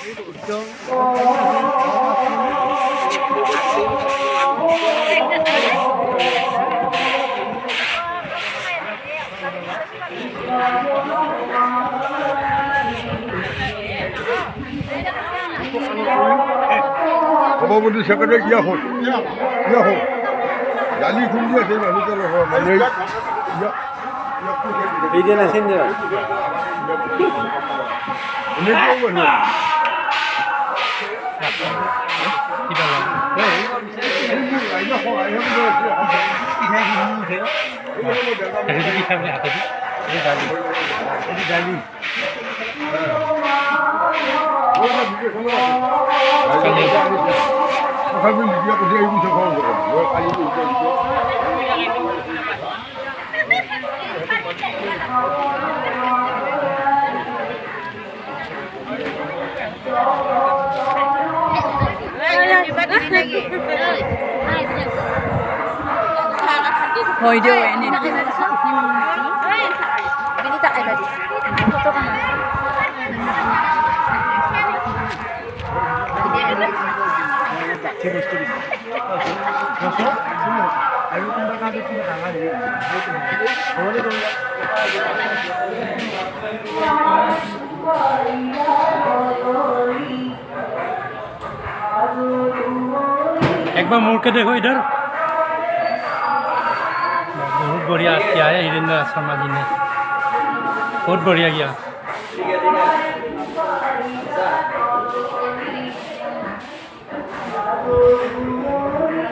সভাপতি সেক্রেটারি ইয়া হোক জালি খুঁজে আছে মানুষের মানে এই যে আছেন যে Hồi đưa em đi. Bini tak ada di sini. Foto kan? एक बार मुड़ के देखो इधर, बहुत बढ़िया किया है हिरेंद्र शर्मा जी ने, बहुत बढ़िया किया।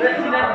President